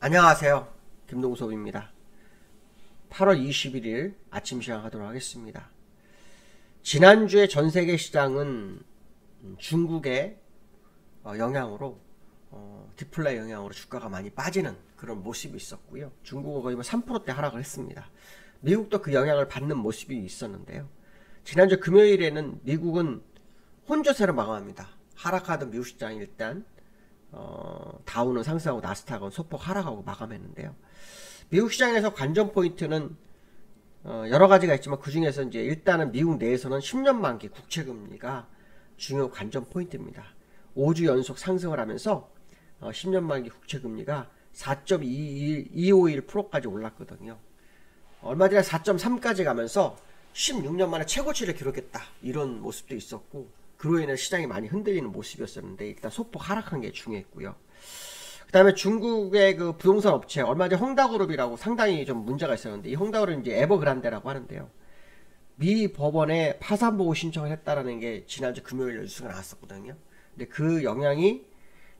안녕하세요. 김동섭입니다. 8월 21일 아침 시작하도록 하겠습니다. 지난주에 전세계 시장은 중국의 영향으로 디플레 영향으로 주가가 많이 빠지는 그런 모습이 있었고요. 중국은 거의 3%대 하락을 했습니다. 미국도 그 영향을 받는 모습이 있었는데요. 지난주 금요일에는 미국은 혼조세로 마감합니다. 하락하던 미국 시장이 일단 다우는 상승하고 나스닥은 소폭 하락하고 마감했는데요. 미국 시장에서 관전 포인트는 여러 가지가 있지만 그 중에서 이제 일단은 미국 내에서는 10년 만기 국채 금리가 중요 관전 포인트입니다. 5주 연속 상승을 하면서 10년 만기 국채 금리가 4.251%까지 올랐거든요. 얼마 전에 4.3까지 가면서 16년 만에 최고치를 기록했다. 이런 모습도 있었고 그로 인해 시장이 많이 흔들리는 모습이었었는데 일단 소폭 하락한 게 중요했고요. 그 다음에 중국의 그 부동산 업체 얼마 전에 헝다그룹이라고 상당히 좀 문제가 있었는데 이 헝다그룹은 이제 에버그란데라고 하는데요. 미 법원에 파산보고 신청을 했다라는 게 지난주 금요일 뉴스가 나왔었거든요. 근데 그 영향이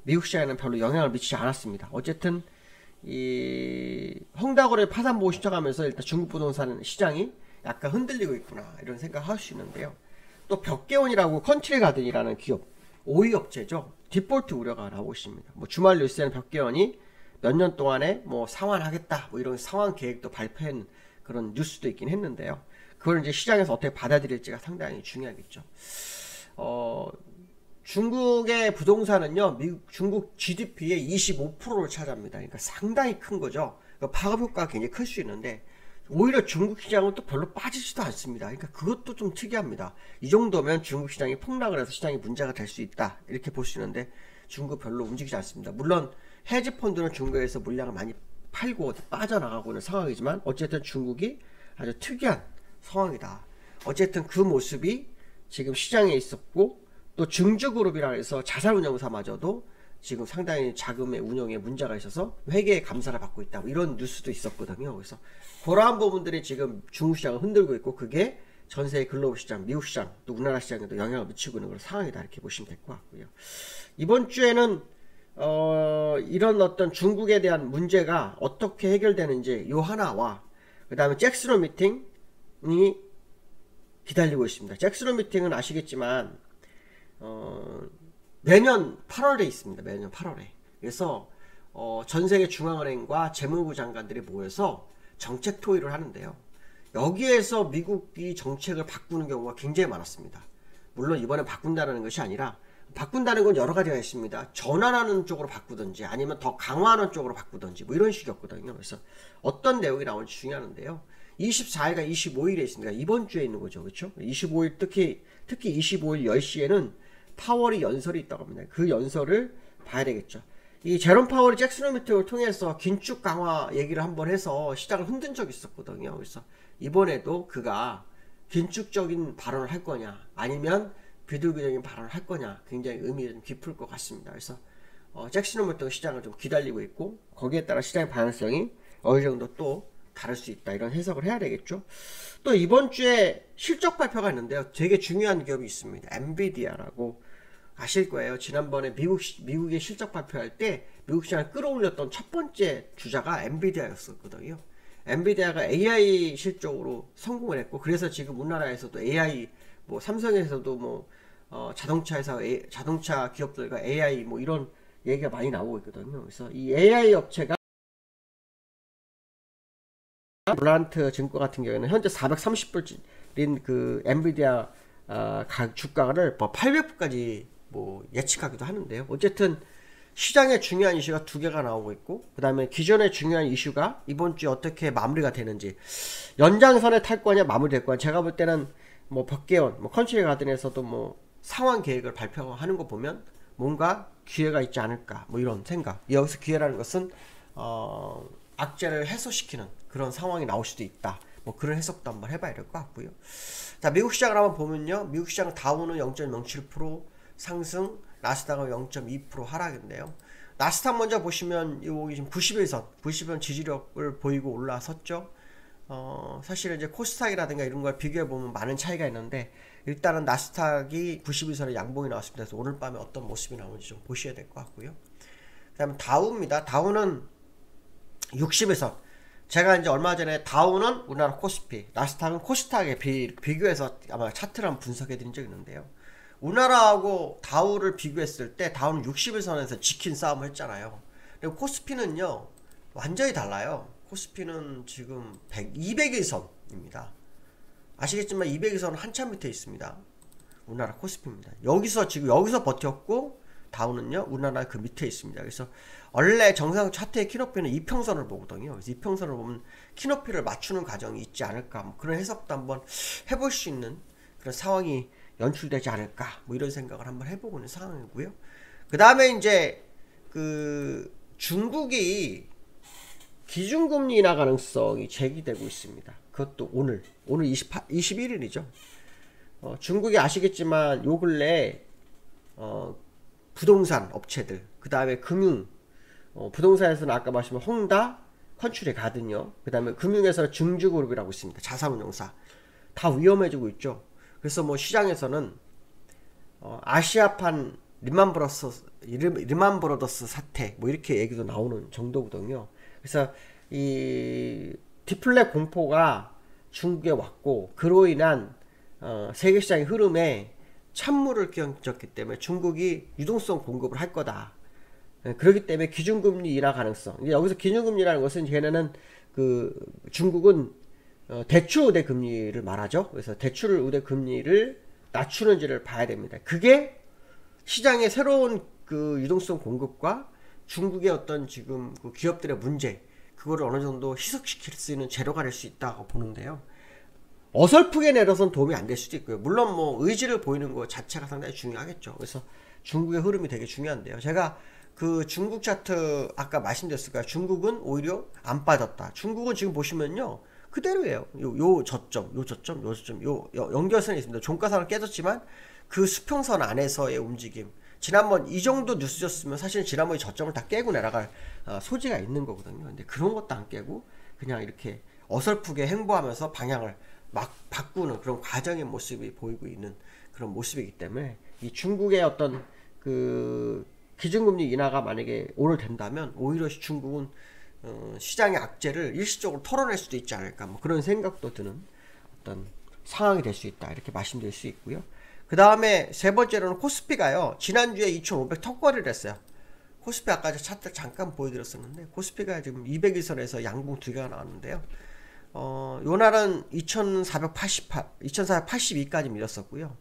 미국 시장에는 별로 영향을 미치지 않았습니다. 어쨌든 이 헝다그룹에 파산보고 신청하면서 일단 중국 부동산 시장이 약간 흔들리고 있구나 이런 생각할 수 있는데요. 또 벽개원이라고 컨트리가든이라는 기업 오이 업체죠. 디폴트 우려가 나오고 있습니다. 뭐 주말 뉴스에는 벽개원이 몇 년 동안에 뭐 상환하겠다 뭐 이런 상환 계획도 발표한 그런 뉴스도 있긴 했는데요. 그걸 이제 시장에서 어떻게 받아들일지가 상당히 중요하겠죠. 중국의 부동산은요, 중국 GDP의 25%를 차지합니다. 그러니까 상당히 큰 거죠. 그러니까 파급 효과가 굉장히 클 수 있는데 오히려 중국 시장은 또 별로 빠지지도 않습니다. 그러니까 그것도 좀 특이합니다. 이 정도면 중국 시장이 폭락을 해서 시장이 문제가 될 수 있다. 이렇게 볼 수 있는데 중국 별로 움직이지 않습니다. 물론 헤지펀드는 중국에서 물량을 많이 팔고 빠져나가고 있는 상황이지만 어쨌든 중국이 아주 특이한 상황이다. 어쨌든 그 모습이 지금 시장에 있었고 또 증주그룹이라 해서 자산운용사마저도 지금 상당히 자금의 운영에 문제가 있어서 회계의 감사를 받고 있다. 뭐 이런 뉴스도 있었거든요. 그래서 그러한 부분들이 지금 중국 시장을 흔들고 있고 그게 전세계 글로벌 시장, 미국 시장, 또 우리나라 시장에도 영향을 미치고 있는 그런 상황이다. 이렇게 보시면 될 것 같고요. 이번 주에는 이런 어떤 중국에 대한 문제가 어떻게 해결되는지 요 하나와 그 다음에 잭스론 미팅이 기다리고 있습니다. 잭스론 미팅은 아시겠지만 매년 8월에 있습니다. 매년 8월에. 그래서 전세계 중앙은행과 재무부 장관들이 모여서 정책 토의를 하는데요. 여기에서 미국이 정책을 바꾸는 경우가 굉장히 많았습니다. 물론 이번에 바꾼다는 것이 아니라 바꾼다는 건 여러 가지가 있습니다. 전환하는 쪽으로 바꾸든지 아니면 더 강화하는 쪽으로 바꾸든지 뭐 이런 식이었거든요. 그래서 어떤 내용이 나올지 중요한데요. 24일과 25일에 있습니다. 이번 주에 있는 거죠. 그렇죠? 25일 특히 25일 10시에는 파월이 연설이 있다고 합니다. 그 연설을 봐야 되겠죠. 이 제롬 파월이 잭슨 미팅을 통해서 긴축 강화 얘기를 한번 해서 시장을 흔든 적이 있었거든요. 그래서 이번에도 그가 긴축적인 발언을 할 거냐 아니면 비둘기적인 발언을 할 거냐 굉장히 의미가 좀 깊을 것 같습니다. 그래서 잭슨 미팅 시장을 좀 기다리고 있고 거기에 따라 시장의 방향성이 어느 정도 또 다를 수 있다 이런 해석을 해야 되겠죠. 또 이번 주에 실적 발표가 있는데요. 되게 중요한 기업이 있습니다. 엔비디아라고 아실 거예요. 지난번에 미국의 실적 발표할 때 미국 시장을 끌어올렸던 첫 번째 주자가 엔비디아였었거든요. 엔비디아가 AI 실적으로 성공을 했고 그래서 지금 우리나라에서도 AI 뭐 삼성에서도 뭐 자동차 기업들과 AI 뭐 이런 얘기가 많이 나오고 있거든요. 그래서 이 AI 업체가 블란트 증권 같은 경우에는 현재 430불인 그 엔비디아 주가를 뭐 800불까지 뭐 예측하기도 하는데요. 어쨌든 시장에 중요한 이슈가 두 개가 나오고 있고 그 다음에 기존의 중요한 이슈가 이번 주에 어떻게 마무리가 되는지 연장선에 탈 거냐 마무리될 거냐 제가 볼 때는 뭐 벽개원 뭐 컨트리 가든에서도 뭐 상환 계획을 발표하는 거 보면 뭔가 기회가 있지 않을까 뭐 이런 생각. 여기서 기회라는 것은 악재를 해소시키는 그런 상황이 나올 수도 있다. 뭐 그런 해석도 한번 해봐야 될 것 같고요. 자, 미국 시장을 한번 보면요. 미국 시장 다우는 0.07% 상승, 나스닥은 0.2% 하락인데요. 나스닥 먼저 보시면 여기 지금 90일선 지지력을 보이고 올라섰죠. 사실은 이제 코스닥이라든가 이런 걸 비교해 보면 많은 차이가 있는데 일단은 나스닥이 90일선에 양봉이 나왔습니다. 그래서 오늘 밤에 어떤 모습이 나오는지 좀 보셔야 될 것 같고요. 그 다음에 다우입니다. 다우는 60에선 제가 이제 얼마 전에 다우는 우리나라 코스피, 나스닥은 코스닥에 비교해서 아마 차트를 한번 분석해 드린 적이 있는데요. 우리나라하고 다우를 비교했을 때 다우는 60일선에서 지킨 싸움을 했잖아요. 그리고 코스피는요 완전히 달라요. 코스피는 지금 200일선입니다. 아시겠지만 200일선은 한참 밑에 있습니다. 우리나라 코스피입니다. 여기서 버텼고 다우는요 우리나라 그 밑에 있습니다. 그래서 원래 정상 차트의 키높이는 이평선을 보거든요. 그래서 이평선을 보면 키높이를 맞추는 과정이 있지 않을까, 뭐 그런 해석도 한번 해볼 수 있는 그런 상황이 연출되지 않을까, 뭐 이런 생각을 한번 해보고 있는 상황이고요. 그 다음에 이제 그 중국이 기준금리 인하 가능성이 제기되고 있습니다. 그것도 오늘 21일이죠. 중국이 아시겠지만 요 근래 부동산 업체들, 그 다음에 금융, 부동산에서는 아까 말씀한 홍다, 컨츄리 가든요. 그 다음에 금융에서는 증주그룹이라고 있습니다. 자산운용사. 다 위험해지고 있죠. 그래서 뭐 시장에서는 아시아판 리만 브러더스 사태 뭐 이렇게 얘기도 나오는 정도거든요. 그래서 이 디플레 공포가 중국에 왔고 그로 인한 세계 시장의 흐름에 찬물을 끼얹었기 때문에 중국이 유동성 공급을 할 거다. 그렇기 때문에 기준금리 인하 가능성. 여기서 기준금리라는 것은 걔네는 그 중국은 대출 우대 금리를 말하죠. 그래서 대출 우대 금리를 낮추는지를 봐야 됩니다. 그게 시장의 새로운 그 유동성 공급과 중국의 어떤 지금 그 기업들의 문제, 그거를 어느 정도 희석시킬 수 있는 재료가 될 수 있다고 보는데요. 어설프게 내려선 도움이 안 될 수도 있고요. 물론 뭐 의지를 보이는 것 자체가 상당히 중요하겠죠. 그래서 중국의 흐름이 되게 중요한데요. 제가 그 중국 차트 아까 말씀드렸을까요? 중국은 오히려 안 빠졌다. 중국은 지금 보시면요 그대로예요. 요 저점, 요 연결선이 있습니다. 종가선은 깨졌지만 그 수평선 안에서의 움직임. 지난번 이 정도 뉴스였으면 사실 지난번에 저점을 다 깨고 내려갈 소지가 있는 거거든요. 근데 그런 것도 안 깨고 그냥 이렇게 어설프게 행보하면서 방향을 막 바꾸는 그런 과정의 모습이 보이고 있는 그런 모습이기 때문에 이 중국의 어떤 그 기준금리 인하가 만약에 오늘 된다면 오히려 중국은 시장의 악재를 일시적으로 털어낼 수도 있지 않을까, 뭐 그런 생각도 드는 어떤 상황이 될 수 있다, 이렇게 말씀드릴 수 있고요. 그 다음에 세 번째로는 코스피가요 지난주에 2500 턱걸이를 했어요. 코스피 아까 차트 잠깐 보여드렸었는데 코스피가 지금 200일선에서 양봉 두 개가 나왔는데요. 요 날은 2482까지 밀었었고요.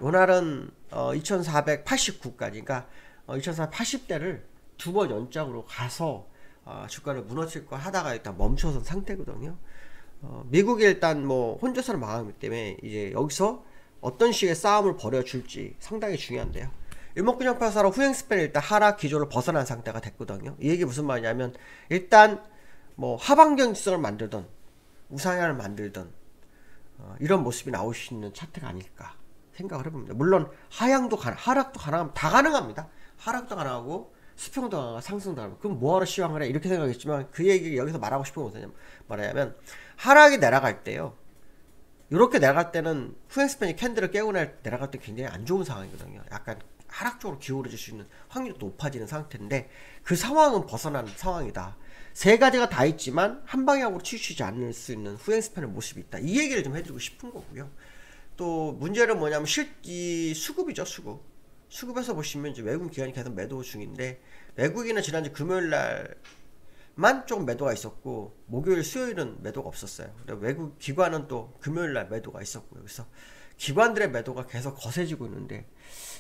요 날은 2489까지, 그러니까 2480대를 두 번 연장으로 가서 주가를 무너뜨릴 거 하다가 일단 멈춰선 상태거든요. 미국이 일단 뭐 혼자서는 망하기 때문에 이제 여기서 어떤 식의 싸움을 벌여줄지 상당히 중요한데요. 일목균형파사로 후행 스팬이 일단 하락 기조를 벗어난 상태가 됐거든요. 이 얘기 무슨 말이냐면 일단 뭐 하방경직성을 만들던 우상향을 만들던 이런 모습이 나올 수 있는 차트가 아닐까 생각을 해봅니다. 물론 하락도 가능합니다. 다 가능합니다. 하락도 가능하고 수평도 가능하고 상승도 가능하고 그럼 뭐하러 시황을 해 이렇게 생각했지만 그 얘기 여기서 말하고 싶은 것은 말하자면 하락이 내려갈 때요 이렇게 내려갈 때는 후행 스팬이 캔들을 깨고 내려갈 때 굉장히 안 좋은 상황이거든요. 약간 하락 쪽으로 기울어질 수 있는 확률이 높아지는 상태인데 그 상황은 벗어난 상황이다. 세 가지가 다 있지만 한 방향으로 치우치지 않을 수 있는 후행 스팬의 모습이 있다. 이 얘기를 좀 해드리고 싶은 거고요. 또 문제는 뭐냐면 이 수급이죠. 수급에서 보시면 이제 외국 기관이 계속 매도 중인데 외국인은 지난주 금요일 날만 조금 매도가 있었고 목요일 수요일은 매도가 없었어요. 외국 기관은 또 금요일 날 매도가 있었고요. 그래서 기관들의 매도가 계속 거세지고 있는데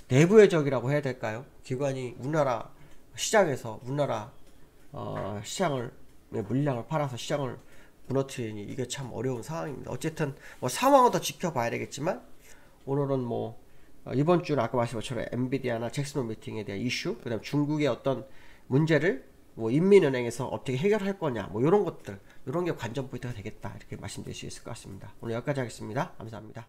내부의 적이라고 해야 될까요? 기관이 우리나라 시장에서 우리나라 시장을 물량을 팔아서 시장을 무너뜨리니 이게 참 어려운 상황입니다. 어쨌든 뭐 상황은 더 지켜봐야 되겠지만 오늘은 뭐 이번 주는 아까 말씀한 것처럼 엔비디아나 잭슨홀 미팅에 대한 이슈, 그다음 중국의 어떤 문제를 뭐 인민은행에서 어떻게 해결할 거냐, 뭐 이런 것들, 이런 게 관전 포인트가 되겠다 이렇게 말씀드릴 수 있을 것 같습니다. 오늘 여기까지 하겠습니다. 감사합니다.